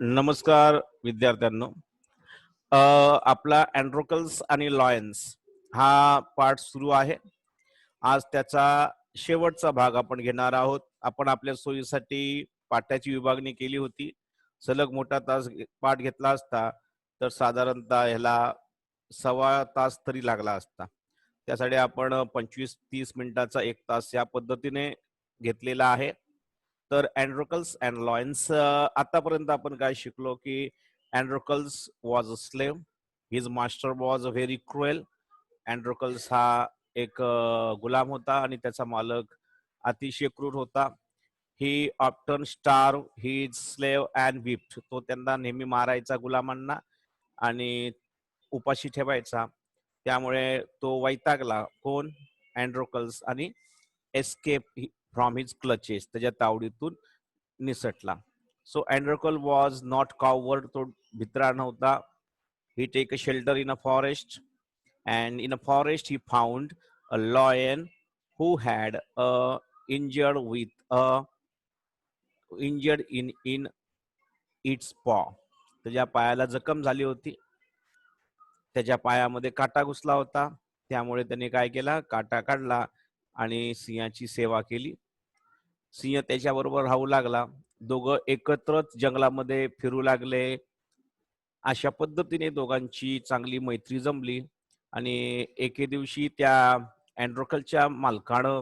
नमस्कार विद्यार्थ्यांनो. आपला अँड्रोकल्स आणि लॉयन्स हा पाठ सुरू आहे. आज त्याचा शेवटचा भाग आपण घेणार आहोत. आपण आपल्या सोयीसाठी पाठाची विभागणी केली होती. सलग मोठा तास पाठ घेतला असता तर साधारणतः ह्याला सव्वा तास तरी लागला असता. त्यासाठी आपण 25-30 मिनिटाचा 1 तास या पद्धतीने घेतलेला आहे. तर अँड्रोकल्स अँड लॉयन्स आतापर्यंत आपण काय शिकलो की Androcles was a slave, his master was a very cruel. Androcles हा एक गुलाम होता आणि त्याचा मालक अतिशय क्रूर होता. He often starve his slave and whipped. तो त्यांना नेहमी मारायचा गुलामांना आणि उपाशी ठेवायचा. त्यामुळे तो वैतागला. कोण? अँड्रोकल्स. आणि एस्केप फ्रॉम हिज क्लचेस, त्याच्या तावडीतून निसटला. So Androcle was not coward. तो भित्रा नव्हता. He take a shelter in a forest and in a forest he found a lion who had injured in its paw. त्याच्या पायाला जखम झाली होती. त्याच्या पायामध्ये काटा घुसला होता. त्यामुळे त्याने काय केला? काटा काढला आणि सिंहाची सेवा केली. सिंह त्याच्याबरोबर राहू लागला. दोघं एकत्रच जंगलामध्ये फिरू लागले. अशा पद्धतीने दोघांची चांगली मैत्री जमली आणि एके दिवशी त्या अँड्रोकलच्या मालकानं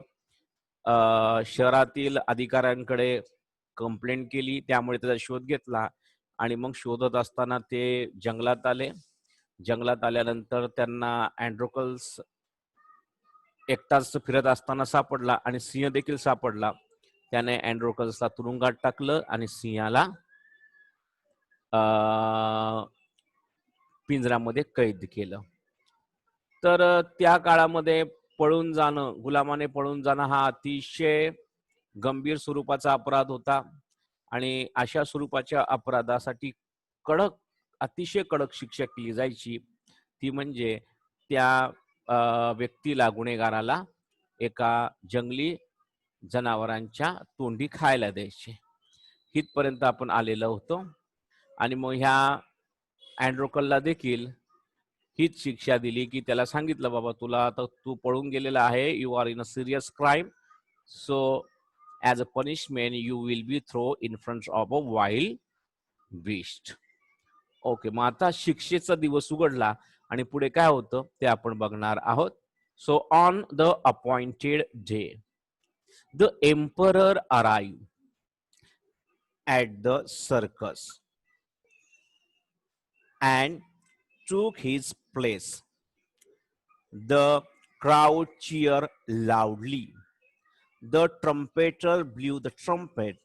शहरातील अधिकाऱ्यांकडे कंप्लेंट केली. त्यामुळे त्याचा शोध घेतला आणि मग शोधत असताना ते जंगलात आले. जंगलात आल्यानंतर त्यांना अँड्रोकल्स एकटाच फिरत असताना सापडला आणि सिंह देखील सापडला. त्याने अँड्रोकल्सला तुरुंगात टाकलं आणि सिंहाला पिंजऱ्यामध्ये कैद केलं. तर त्या काळामध्ये पळून जाणं, गुलामाने पळून जाणं हा अतिशय गंभीर स्वरूपाचा अपराध होता आणि अशा स्वरूपाच्या अपराधासाठी अतिशय कडक शिक्षा केली जायची. ती म्हणजे त्या व्यक्तीला, गुन्हेगाराला एका जंगली जनावरांच्या तोंडी खायला द्यायचे. हितपर्यंत आपण आलेलो होतो. आणि मग ह्या अँड्रोकलला देखील हीच शिक्षा दिली की त्याला सांगितलं, बाबा तुला आता तू पळून गेलेला आहे, you are in a serious crime, so as a punishment you will be throw in front of a wild beast. Okay, मग आता शिक्षेचा दिवस उघडला आणि पुढे काय होतं ते आपण बघणार आहोत. So on the appointed day the emperor arrived at the circus and took his place. The crowd cheered loudly. The trumpeter blew the trumpet,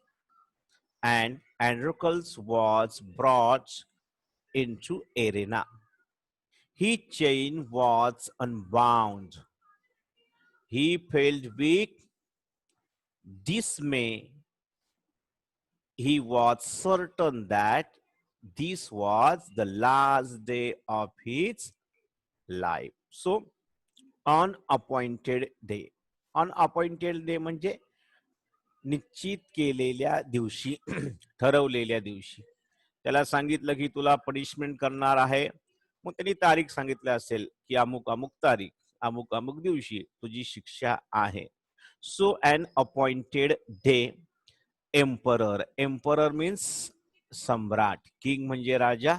and Androcles was brought into arena. His chain was unbound. He felt weak, dismay. He was certain that this was the last day of his life. So an appointed day. An appointed day म्हणजे निश्चित केलेल्या दिवशी, ठरवलेल्या दिवशी. त्याला सांगितलं की तुला पनिशमेंट करणार आहे. मग त्यांनी तारीख सांगितली असेल की अमुक अमुक तारीख, अमुक अमुक दिवशी तुझी शिक्षा आहे. So an appointed day emperor. Emperor means सम्राट. किंग म्हणजे राजा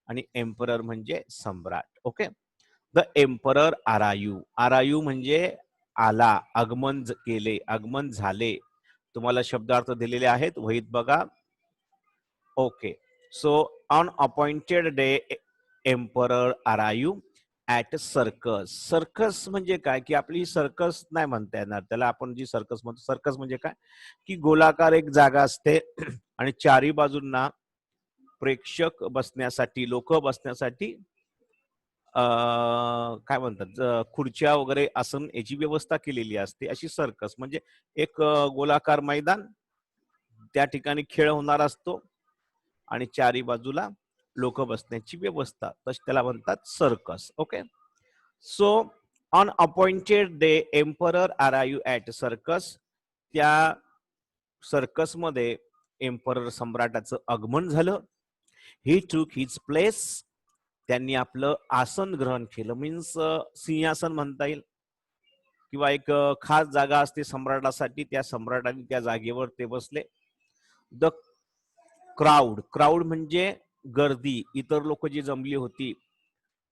आणि एम्परर म्हणजे सम्राट. Okay. The emperor arrive. Arrive म्हणजे आला, आगमन केले, आगमन झाले. तुम्हाला शब्दार्थ दिलेले आहेत, वहीत बघा. Okay. So on appointed day emperor arrive at circus. Circus म्हणजे काय की आपली ही सर्कस नाही म्हणता येणार त्याला. आपण जी सर्कस म्हणतो, सर्कस म्हणजे काय की गोलाकार एक जागा असते आणि चारी बाजूंना प्रेक्षक बसण्यासाठी, लोक बसण्यासाठी काय म्हणतात, खुर्च्या वगैरे आसन याची व्यवस्था केलेली असते. अशी सर्कस म्हणजे एक गोलाकार मैदान, त्या ठिकाणी खेळ होणार असतो आणि चारी बाजूला लोक बसण्याची व्यवस्था, तशी त्याला म्हणतात circus. Okay. So on appointed day emperor arrive at circus. त्या सर्कस मध्ये एम्परर सम्राटाचं आगमन झालं ही टूक हिज प्लेस, त्यांनी आपलं आसन ग्रहण केलं. मीन्स सिंहासन म्हणता येईल, किंवा एक खास जागा असते सम्राटासाठी, त्या सम्राटाने त्या जागेवर ते बसले. द क्राऊड, क्राऊड म्हणजे गर्दी, इतर लोक जी जमली होती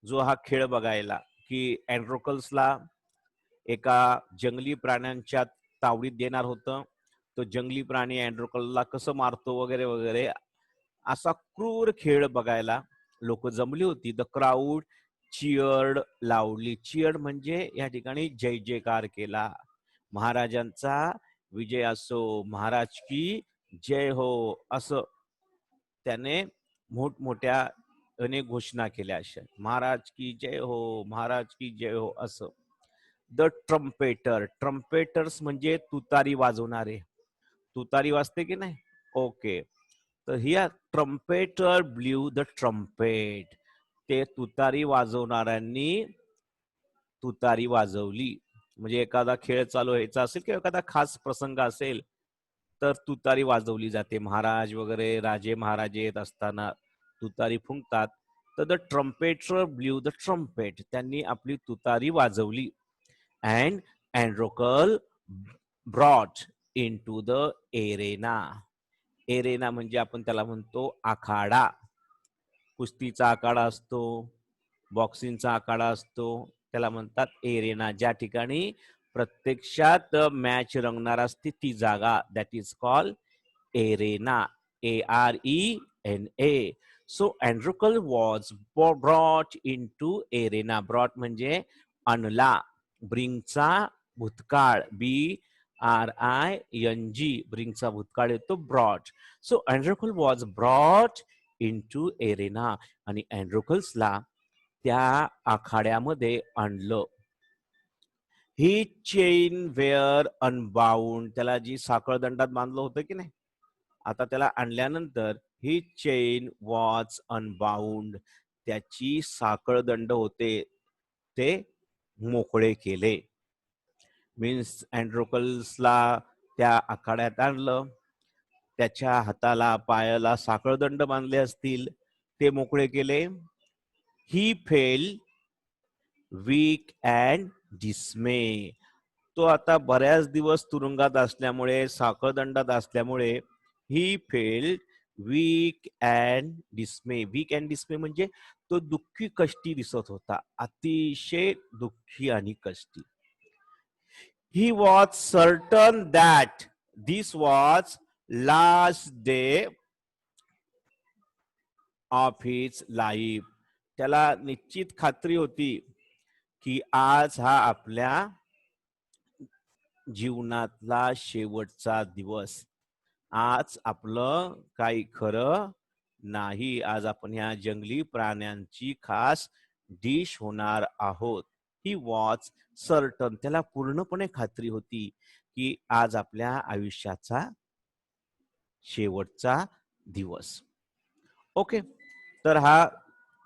जो हा खेळ बघायला, की अँड्रोकल्सला एका जंगली प्राण्यांच्या तावडीत देणार होतं. तो जंगली प्राणी अँड्रोकलला कसं मारतो वगैरे वगैरे, असा क्रूर खेळ बघायला लोक जमली होती. द क्राऊड चिअर्ड लाऊडली, चिअर्ड म्हणजे या ठिकाणी जय जयकार केला, महाराजांचा विजय असो, महाराज की जय हो, असं त्याने मोठमोठ्या अनेक घोषणा केल्या अशा, महाराज की जय हो, महाराज की जय हो असं. द ट्रम्पेटर, ट्रम्पेटर्स म्हणजे तुतारी वाजवणारे, तुतारी वाजते की नाही, ओके. तर हिया ट्रम्पेटर ब्ल्यू द ट्रम्पेट, ते तुतारी वाजवणाऱ्यांनी तुतारी वाजवली. म्हणजे एखादा खेळ चालू व्हायचा असेल किंवा एखादा खास प्रसंग असेल तर तुतारी वाजवली जाते. महाराज वगैरे राजे महाराजे येत असताना तुतारी फुंकतात. तर the trumpeter blew the trumpet, त्यांनी आपली तुतारी वाजवली. And Androcle brought in to the arena, arena म्हणजे आपण त्याला म्हणतो आखाडा. कुस्तीचा आखाडा असतो, बॉक्सिंगचा आखाडा असतो, त्याला म्हणतात एरेना. ज्या ठिकाणी प्रत्यक्षात मॅच रंगणार असते ती जागा, that is called arena, ARENA. So Androcle was brought in to arena. Brought म्हणजे आणला, ब्रिंगचा भूतकाळ, BRING, ब्रिंगचा भूतकाळ येतो brought. So Androcle was brought in to arena, आणि अँड्रोकल्सला त्या आखाड्यामध्ये आणलं. ही चेन वेअर अनबाउंड, त्याला जी साखळदंडात बांधलं होतं की नाही, आता त्याला आणल्यानंतर ही चेन वॉज अनबाउंड, त्याची साखळदंड होते ते मोकळे केले. मीन्स अँड्रोकल्सला त्या आखाड्यात आणलं, त्याच्या हाताला पायाला साखळदंड बांधले असतील, ते मोकळे केले. He fell weak and dismay, तो आता बऱ्याच दिवस तुरुंगात असल्यामुळे, साखळदंडात असल्यामुळे, he fell weak and dismay. Weak and dismay म्हणजे तो दुःखी कष्टी दिसत होता, अतिशय दुःखी आणि कष्टी. ही was certain that this was last day of his life, त्याला निश्चित खात्री होती की आज हा आपल्या जीवनातला शेवटचा दिवस, आज आपलं काही खरं नाही, आज आपण ह्या जंगली प्राण्यांची खास डिश होणार आहोत. ही वॉज सर्टन, त्याला पूर्णपणे खात्री होती की आज आपल्या आयुष्याचा शेवटचा दिवस. ओके, तर हा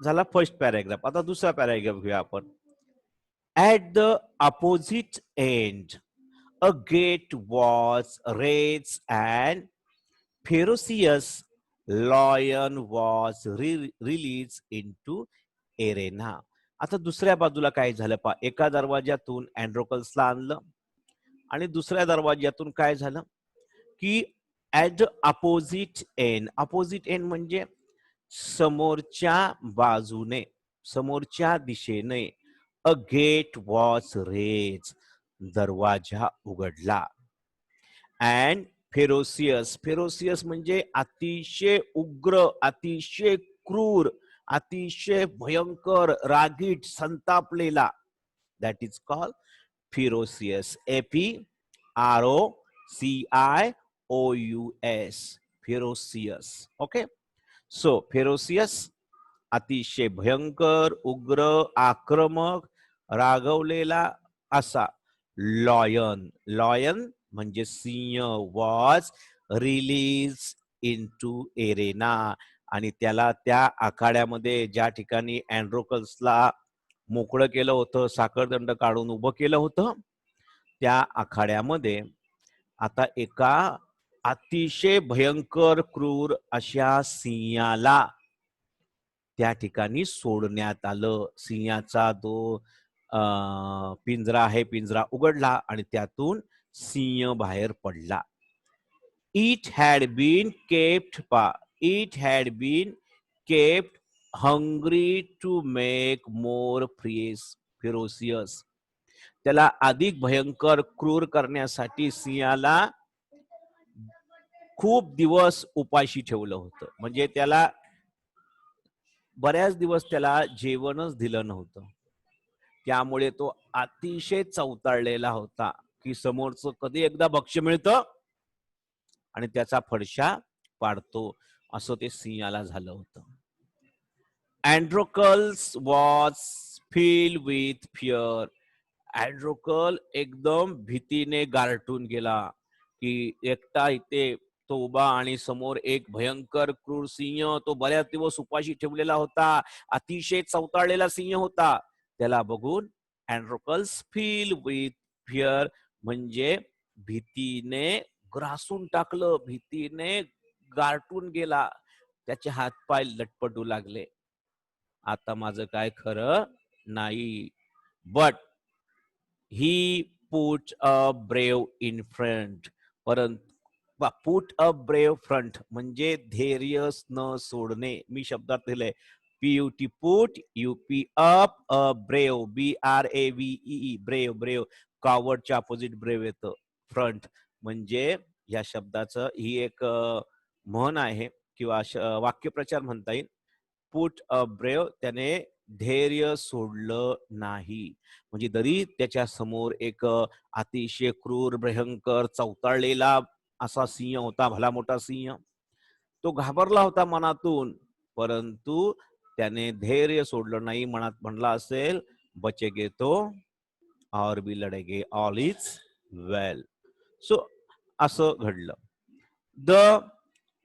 झाला फर्स्ट पॅराग्राफ. आता दुसरा पॅराग्राफ घेऊया आपण. At the opposite end a gate was raised and ferocious lion was released into arena. आता दुसऱ्या बाजूला काय झालं पहा, एका दरवाज्यातून अँड्रोकल्सला आणलं आणि दुसऱ्या दरवाज्यातून काय झालं की at opposite end, opposite end म्हणजे समोरच्या बाजूने, समोरच्या दिशेने, अ गेट वॉज रेज, दरवाजा उघडला. अँड फेरोसियस, फेरोसियस म्हणजे अतिशय उग्र, अतिशय क्रूर, अतिशय भयंकर, रागीट, संतापलेला, that is called ferocious. FEROCIOUS, ferocious. Okay, so ferocious अतिशय भयंकर, उग्र, आक्रमक, रागवलेला असा. लॉयन, लॉयन म्हणजे सिंह, was release in to arena, आणि त्याला त्या आखाड्यामध्ये ज्या ठिकाणी अँड्रोकल्सला मोकळं केलं होतं, साखळदंड काढून उभं केलं होतं, त्या आखाड्यामध्ये आता एका अतिशय भयंकर क्रूर अशा सिंहाला त्या ठिकाणी सोडण्यात आलं. सिंहाचा तो पिंजरा आहे, पिंजरा उघडला आणि त्यातून सिंह बाहेर पडला. It had been it had been kept hungry to make more ferocious. त्याला अधिक भयंकर क्रूर करण्यासाठी सिंहाला खूप दिवस उपाशी ठेवलं होतं. म्हणजे त्याला बऱ्याच दिवस त्याला जेवणच दिलं नव्हतं. त्यामुळे तो अतिशय चवताळलेला होता की समोरचं कधी एकदा भक्ष्य मिळतं आणि त्याचा फडशा पाडतो, असं ते सिंहाला झालं होतं. Androcles was filled with fear. अँड्रोकल एकदम भीतीने गारटून गेला की एकटा इथे तो उभा आणि समोर एक भयंकर क्रूर सिंह, तो बऱ्याच दिवस उपाशी ठेवलेला होता, अतिशय चवताळलेला सिंह होता. त्याला बघून अँड्रोकल्स फील विथ फिअर म्हणजे भीतीने ग्रासून टाकलं, भीतीने गारटून गेला. त्याचे हातपाय लटपटू लागले. आता माझं काय खरं नाही. But he put a brave in front. परंतु पुट अ ब्रेव फ्रंट म्हणजे धैर्य न सोडणे. मी शब्दात लिहिलंय PUT put, UP up, a brave BRAVE brave. Brave कावर्डच्या अपोजिट ब्रेव येतं फ्रंट. म्हणजे या शब्दाचं ही एक म्हण आहे किंवा वाक्यप्रचार म्हणता येईल. पुट अ ब्रेव, त्याने धैर्य सोडलं नाही. म्हणजे जरी त्याच्या समोर एक अतिशय क्रूर भयंकर चवताळलेला असा सिंह होता, भला मोठा सिंह, तो घाबरला होता मनातून, परंतु त्याने धैर्य सोडलं नाही. मनात म्हणला असेल बचेगे तो और भी लढेगे, ऑल इज वेल. सो असं घडलं. The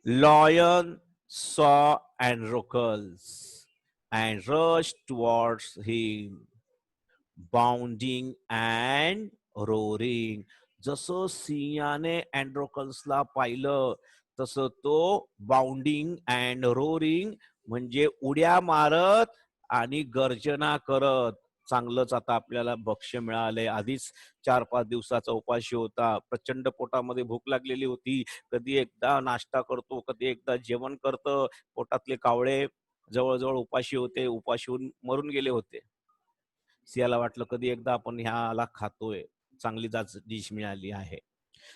lion saw Androcles and rushed towards him, bounding and roaring. जसं सिंहाने अँड्रोकल्सला पाहिलं तसं तो बाउंडिंग अँड रोरिंग म्हणजे उड्या मारत आणि गर्जना करत. चांगलंच आता आपल्याला भक्ष्य मिळालंय. आधीच 4-5 दिवसाचा उपाशी होता, प्रचंड पोटामध्ये भूक लागलेली होती. कधी एकदा नाश्ता करतो, कधी एकदा जेवण करतं. पोटातले कावळे जवळजवळ उपाशी होते, उपाशी होऊन मरून गेले होते. सियाला वाटलं कधी एकदा आपण ह्याला खातोय, चांगली डिश मिळाली आहे.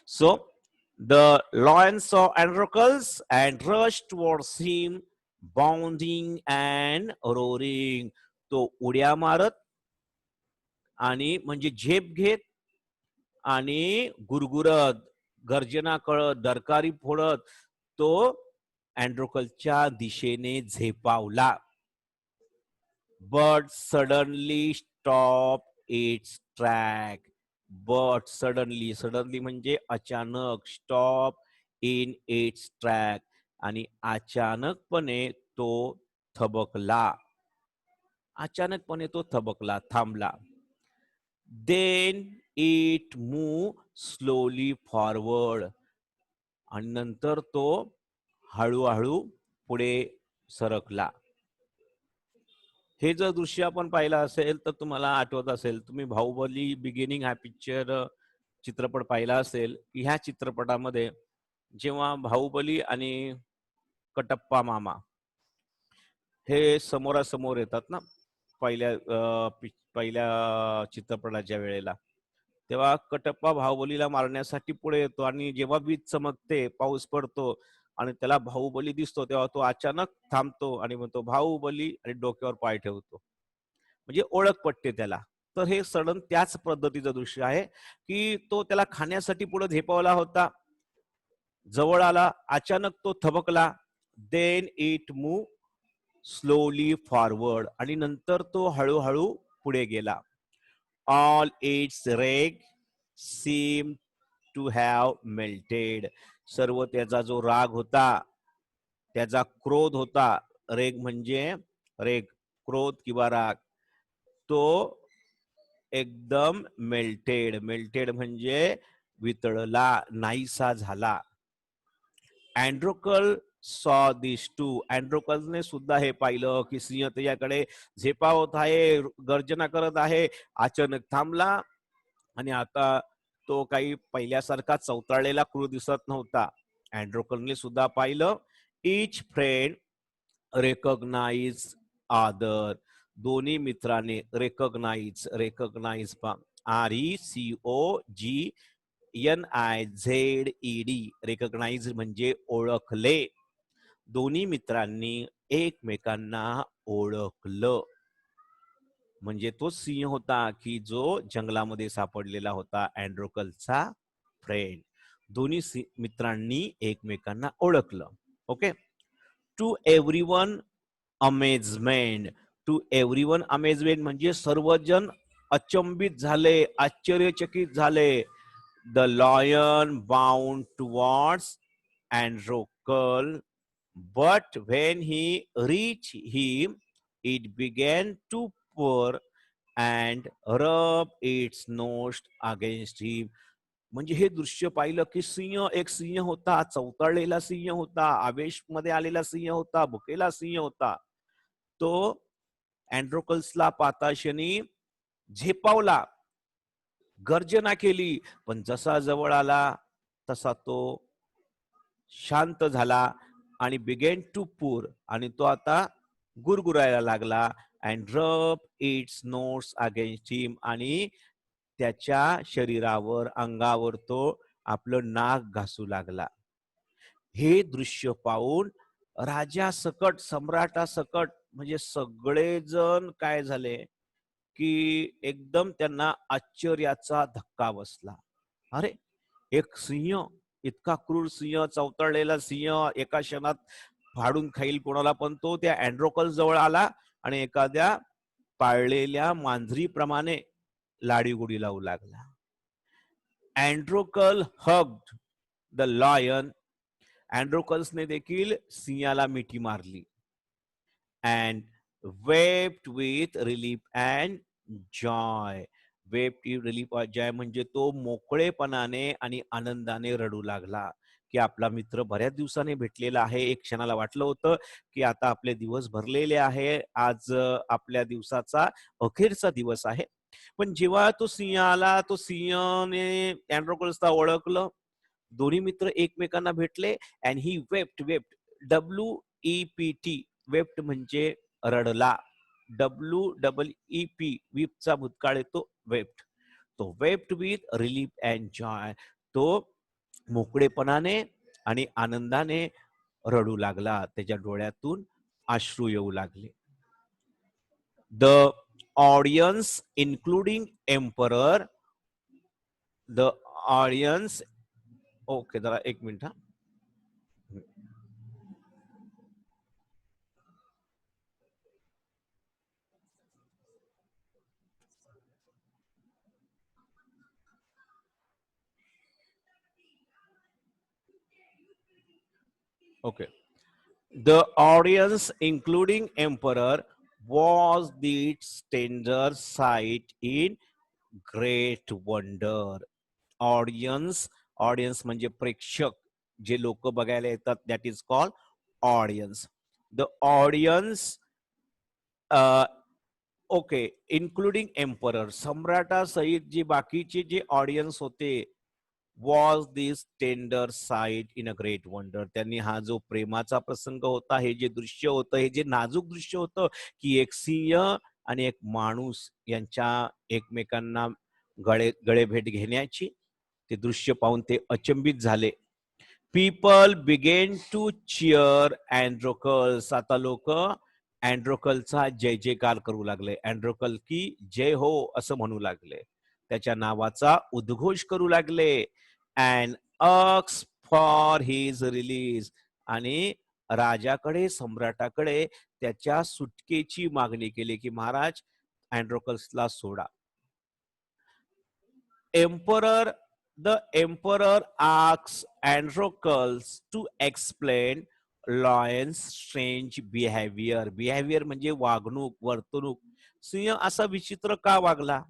सो द लॉयन सॉ Androcles and rushed towards him, bounding and roaring. तो उड्या मारत आणि म्हणजे झेप घेत आणि गुरगुरत, गर्जना कळत, दरकारी फोडत तो अँड्रोकलच्या दिशेने झेपावला. But suddenly stopped its track. But suddenly म्हणजे अचानक, stop in its track आणि अचानकपणे तो थबकला. अचानकपणे तो थबकला, थांबला. Then it moved slowly forward. आणि नंतर तो हळूहळू पुढे सरकला. हे जर दृश्य आपण पाहिलं असेल तर तुम्हाला आठवत असेल, तुम्ही बाहुबली बिगिनिंग हा पिक्चर चित्रपट पाहिला असेल की ह्या चित्रपटामध्ये जेव्हा बाहुबली आणि कटप्पा मामा हे समोरासमोर येतात ना पहिल्या चित्रपटाच्या वेळेला, तेव्हा कटप्पा बाहुबलीला मारण्यासाठी पुढे येतो आणि जेव्हा वीज चमकते, पाऊस पडतो आणि त्याला बाहुबली दिसतो, तेव्हा तो अचानक थांबतो आणि म्हणतो बाहुबली आणि डोक्यावर पाय ठेवतो. म्हणजे ओळख पटते त्याला. तर हे सडन त्याच पद्धतीचं दृश्य आहे की तो त्याला खाण्यासाठी पुढे झेपावला होता, जवळ आला, अचानक तो थबकला. Then it move slowly forward आणि नंतर तो हळूहळू पुढे गेला. All its rage seem to have melted. सर्व त्याचा जो राग होता, त्याचा क्रोध होता, रेग म्हणजे रेग, क्रोध किंवा राग, तो एकदम मेल्टेड म्हणजे वितळला, नाहीसा झाला. अँड्रोकल saw these two. अँड्रोकल्सने सुद्धा हे पाहिलं की सिंह त्याच्याकडे झेपावत आहे, गर्जना करत आहे. अचानक थांबला आणि आता तो काही पहिल्यासारखा चवताळलेला क्रूर दिसत नव्हता. अँड्रोकलने सुद्धा पाहिलं. इच फ्रेंड रेकॉग्नाइज आदर. दोन्ही मित्रांनी रेकॉग्नाइज RECOGNIZED रेकॉग्नाइज म्हणजे ओळखले. दोन्ही मित्रांनी एकमेकांना ओळखलं. म्हणजे तो सिंह होता की जो जंगलामध्ये सापडलेला होता, अँड्रोकलचा फ्रेंड. दोन्ही मित्रांनी एकमेकांना ओळखलं. Okay. To everyone amazement. To everyone amazement म्हणजे सर्वजण अचंबित झाले, आश्चर्यचकित झाले. The lion bound towards Androcle, but when he reached him, it began to purr and rub its nose against him. म्हणजे हे दृश्य पाहिलं की एक सिंह होता, चवताळलेला सिंह होता, आवेशमध्ये आलेला सिंह होता, भुकेला सिंह होता. तो अँड्रोकल्सला पाताशनी झेपावला, गर्जना केली, पण जसा जवळ आला तसा तो शांत झाला आणि बिगेन टू पूर, आणि तो आता गुरगुरायला लागला. अँड रब इट्स नोट्स अगेन्स्ट हिम, आणि त्याच्या शरीरावर, अंगावर तो आपलं नाक घासू लागला. हे दृश्य पाहून राजासकट, सम्राटासकट म्हणजे सगळेजण काय झाले की एकदम त्यांना आश्चर्याचा धक्का बसला. अरे, एक सिंह, इतका क्रूर सिंह, चवतळलेला सिंह एका क्षणात फाडून खाईल कोणाला, पण तो त्या अँड्रोकल जवळ आला आणि एखाद्या पाळलेल्या मांजरीप्रमाणे लाडीगुडी लावू लागला. अँड्रोकल हग्ड द लॉयन. अँड्रोकल्सने देखील सिंहाला मिठी मारली. And wept with relief and Joy. Wept with relief and Joy म्हणजे तो मोकळेपणाने आणि आनंदाने रडू लागला की आपला मित्र बऱ्याच दिवसाने भेटलेला आहे. एक क्षणाला वाटलं होतं की आता आपले दिवस भरलेले आहे, आज आपल्या दिवसाचा अखेरचा दिवस आहे. पण जेव्हा तो सिंह आला, तो सिंहने अँड्रोकल्सला ओळखलं. दोन्ही मित्र एकमेकांना भेटले. And he wept WEPT. Wept म्हणजे रडला. WEEP वीपचा भूतकाळ येतो वेप्ट. तो wept with relief and Joy. तो मोकळेपणाने आणि आनंदाने रडू लागला. त्याच्या डोळ्यातून अश्रू येऊ लागले. The audience including emperor. The audience. Okay, जरा एक मिनिट हा. Okay. The audience, including emperor, was its tender sight in great wonder. Audience म्हणजे प्रेक्षक, जे लोक बघायला येतात, that is called audience. The audience, okay, including emperor, सम्राटासहित जे बाकीचे जे ऑडियन्स होते, was this tender sight in a great wonder. त्यांनी हा जो प्रेमाचा प्रसंग होता, हे जे दृश्य होतं, हे जे नाजूक दृश्य होतं की एक सिंह आणि एक माणूस यांच्या एकमेकांना गळेभेट घेण्याची, ते दृश्य पाहून ते अचंबित झाले. People began to cheer Androcles. आता लोक अँड्रोकलचा जय जयकार करू लागले. अँड्रोकल की जय हो असं म्हणू लागले, त्याच्या नावाचा उद्घोष करू लागले. And asks for his release. आणि राजाकडे, सम्राटाकडे त्याच्या सुटकेची मागणी केली की महाराज, अँड्रोकल्सला सोडा. The emperor asks Androcles to explain Lion's strange behavior. Behavior म्हणजे वागणूक, वर्तणूक. सिंह असा विचित्र का वागला,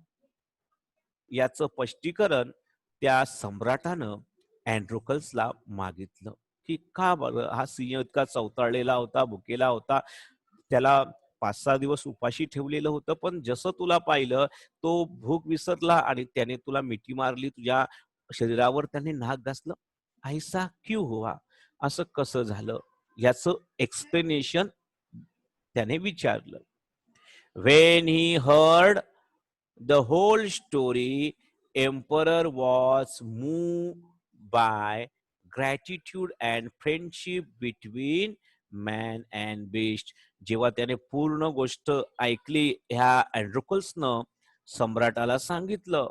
याचं स्पष्टीकरण त्या सम्राटानं अँड्रोकल्सला मागितलं. की का बरं हा सिंह इतका चवताळलेला होता, भुकेला होता, त्याला 5-6 दिवस उपाशी ठेवलेलं होतं, पण जसं तुला पाहिलं तो भूक विसरला आणि त्याने तुला मिठी मारली, तुझ्या शरीरावर त्याने नाक घासलं. ऐसा क्यों हुआ? असं कसं झालं? याचं एक्सप्लेनेशन त्याने विचारलं. When he heard the whole story, Emperor was moved by gratitude and friendship between man and beast. जेव्हा त्याने पूर्ण गोष्ट ऐकली ह्या अँड्रोकल्सनं सम्राटाला सांगितलं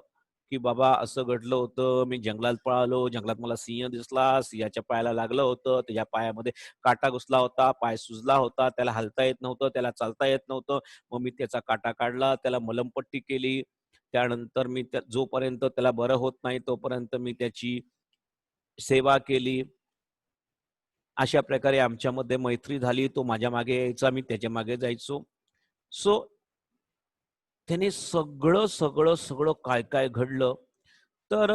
की बाबा असं घडलं होतं, मी जंगलात पळालो, जंगलात मला सिंह दिसला, सिंहाच्या पायाला लागलं होतं, त्याच्या पायामध्ये काटा घुसला होता, पाय सुजला होता, त्याला हलता येत नव्हतं, त्याला चालता येत नव्हतं. मग मी त्याचा काटा काढला, त्याला मलमपट्टी केली. त्यानंतर मी जोपर्यंत त्याला बरं होत नाही तोपर्यंत मी त्याची सेवा केली. अशा प्रकारे आमच्यामध्ये मैत्री झाली. तो माझ्या मागे यायचा, मी त्याच्या मागे जायचो. सो त्याने सगळं, सगळं, सगळं काय-काय घडलं, तर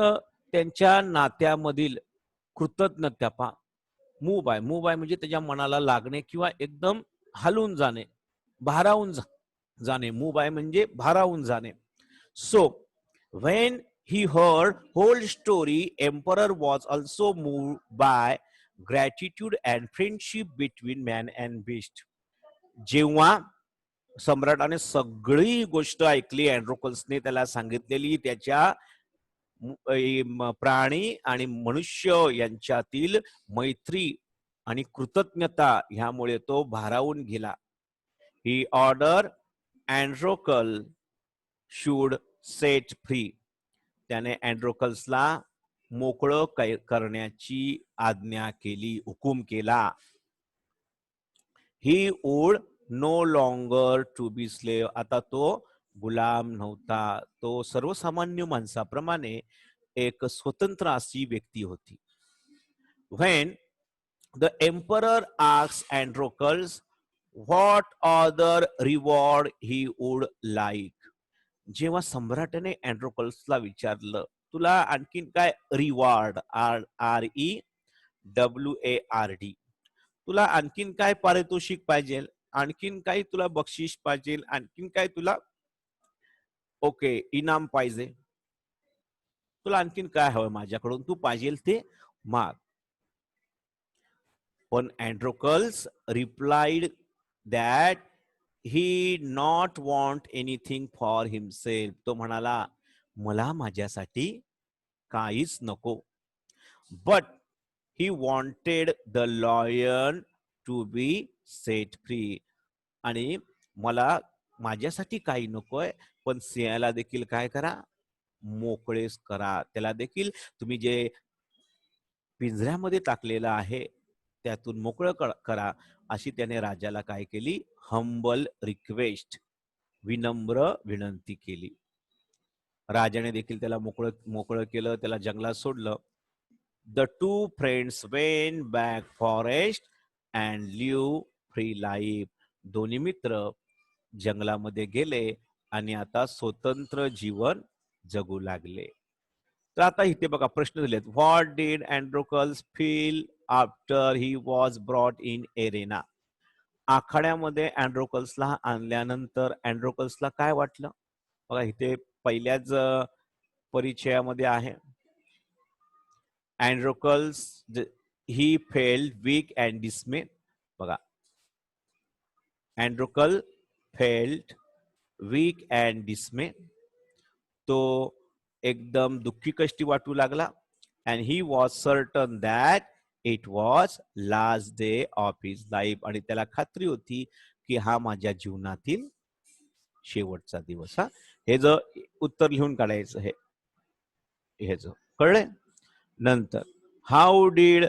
त्यांच्या नात्यामधील कृतज्ञता पहा. मूव्ह आहे म्हणजे त्याच्या मनाला लागणे किंवा एकदम हलून जाणे, भारावून जाणे. मूव्ह आहे म्हणजे भारावून जाणे. So when he heard whole story, emperor was also moved by gratitude and friendship between man and beast. जेव्हा सम्राटाने सगळी गोष्ट ऐकली, अँड्रोकल्सने त्याला सांगितलेली, त्याच्या प्राणी आणि मनुष्य यांच्यातील मैत्री आणि कृतज्ञता ह्यामुळे तो भारावून गेला. He order Androcles should set free. त्याने अँड्रोकल्सला मोकळं करण्याची आज्ञा केली, हुकूम केला. He would no longer to be slave. आता तो गुलाम नव्हता, तो सर्वसामान्य माणसाप्रमाणे एक स्वतंत्र अशी व्यक्ती होती. When the emperor asked Androcles what other reward he would like, जेव्हा सम्राटाने अँड्रोकल्सला विचारलं तुला आणखीन काय रिवॉर्ड, REWARD, तुला आणखीन काय पारितोषिक पाहिजे, आणखीन काही तुला बक्षीस पाहिजे, आणखीन काय तुला ओके इनाम पाहिजे, तुला आणखीन काय हवं माझ्याकडून, तू पाहिजे ते माग. पण Androcles replied that he not want anything for himself. तो म्हणाला मला माझ्यासाठी काहीच नको. But he wanted the lion to be set free. आणि मला माझ्यासाठी काही नकोय, पण सिंहाला देखील काय करा, मोकळेच करा. त्याला देखील तुम्ही जे पिंजऱ्यामध्ये टाकलेलं आहे त्यातून मोकळं करा, अशी त्याने राजाला काय केली, हंबल रिक्वेस्ट, विनम्र विनंती केली. राजाने देखील त्याला मोकळं केलं, त्याला जंगलात सोडलं. The two friends went back forest and live free life. दोन्ही मित्र जंगलामध्ये गेले आणि आता स्वतंत्र जीवन जगू लागले. तर आता इथे बघा प्रश्न दिलेत. What did Androcles feel after he was brought in arena. आखाड्यामध्ये अँड्रोकल्सला आणल्यानंतर अँड्रोकल्सला काय वाटलं? बघा इथे पहिल्याच परिचयामध्ये आहे. Androcles he felt weak and dismay. बघा Androcle felt weak and dismay. तो एकदम दुःखी कष्टी वाटू लागला. And he was certain that it was last day of his life. आणि त्याला खात्री होती की हा माझ्या जीवनातील शेवटचा दिवस. हा हे जो उत्तर लिहून काढायचं हे जो कळलंय. नंतर how did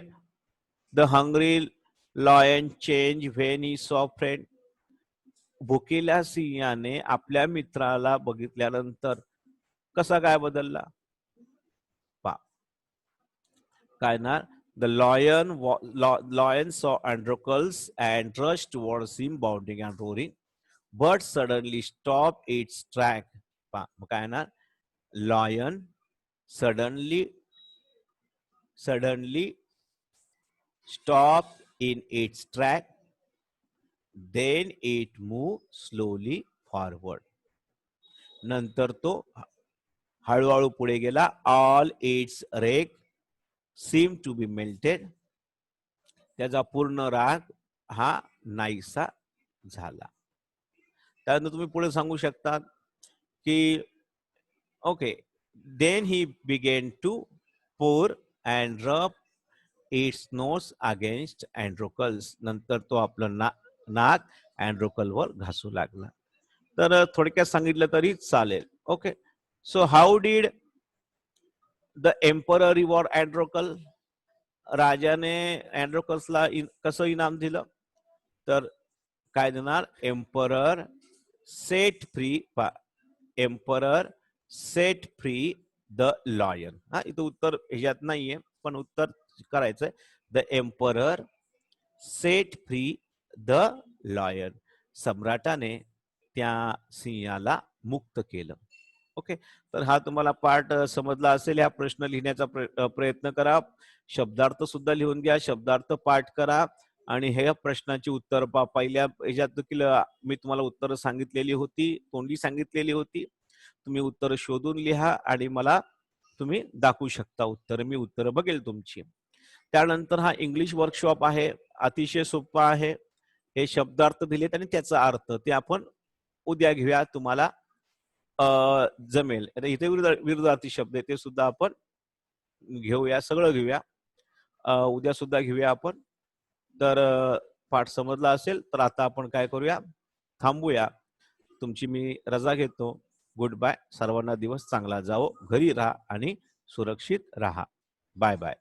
the hungry lion change when he saw friend. भुकेल्या सिंहाने आपल्या मित्राला बघितल्यानंतर कसा काय बदलला पा. काय ना, the lion saw Androcles and rushed towards him bounding and roaring, but suddenly stopped its track. पा मग काय ना, lion suddenly stop in its track, then it move slowly forward. नंतर तो हळूहळू पुढे गेला. All its wreck seemed to be melted. त्याचा पूर्ण राग हा नाहीसा झाला. त्यानंतर तुम्ही पुढे सांगू शकता की okay, then he began to pour and rub its nose against Androcles. नंतर तो आपलं नाक Androcle वर घासू लागला. तर थोडक्यात सांगितलं तरी चालेल. Okay, so how did the emperor reward Androcle? राजाने अँड्रोकल्सला कसं इनाम दिलं? तर काय देणार? Emperor set free, emperor set free the lion. हा, इथं उत्तर ह्याच्यात नाहीये, पण उत्तर करायचंय. The emperor set free the lion. सम्राटाने त्या सिंहाला मुक्त केलं. ओके, तर हा तुम्हाला पाठ समजला असेल. हा प्रश्न लिहिण्याचा प्रयत्न करा. शब्दार्थ सुद्धा लिहून घ्या, शब्दार्थ पाठ करा आणि हे प्रश्नाची उत्तर पहिल्या ह्याच्यात देखील मी तुम्हाला उत्तर सांगितलेली होती, तोंडी सांगितलेली होती. तुम्ही उत्तर शोधून लिहा आणि मला तुम्ही दाखवू शकता उत्तर. मी उत्तर बघेल तुमची. त्यानंतर हा इंग्लिश वर्कशॉप आहे, अतिशय सोपा आहे. हे शब्दार्थ दिलेत आणि त्याचा अर्थ ते आपण उद्या घेऊया. तुम्हाला जमेल. इथे विरुद्धार्थी शब्द आहे ते सुद्धा आपण घेऊया, सगळं घेऊया. उद्या सुद्धा घेऊया आपण. तर पाठ समजला असेल तर आता आपण काय करूया, थांबूया. तुमची मी रजा घेतो. Good bye. सर्वांना दिवस चांगला जावो. घरी राहा आणि सुरक्षित राहा. Bye bye.